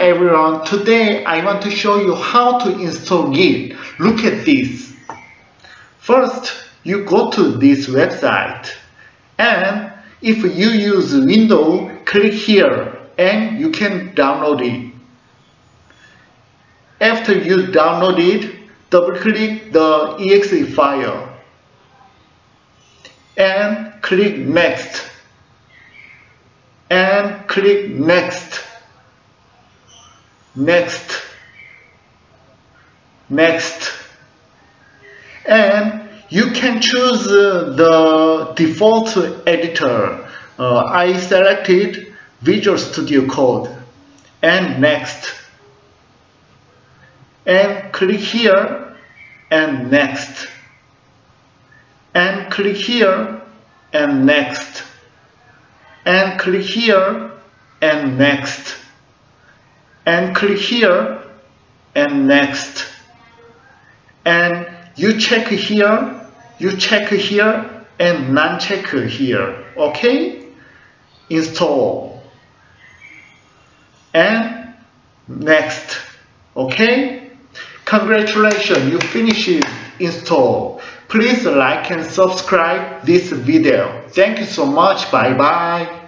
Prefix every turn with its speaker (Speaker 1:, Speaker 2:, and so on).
Speaker 1: everyone, today I want to show you how to install Git. Look at this. First, you go to this website, and if you use Windows, click here and you can download it. After you download it, double click the exe file and click next and click next. Next, and you can choose the default editor. I selected Visual Studio Code and next, and click here and next, and click here and next, and click here and next, and click here and next, and you check here, and non-check here. Okay? Install and next. Okay? Congratulations, you finished install. Please like and subscribe this video. Thank you so much. Bye bye.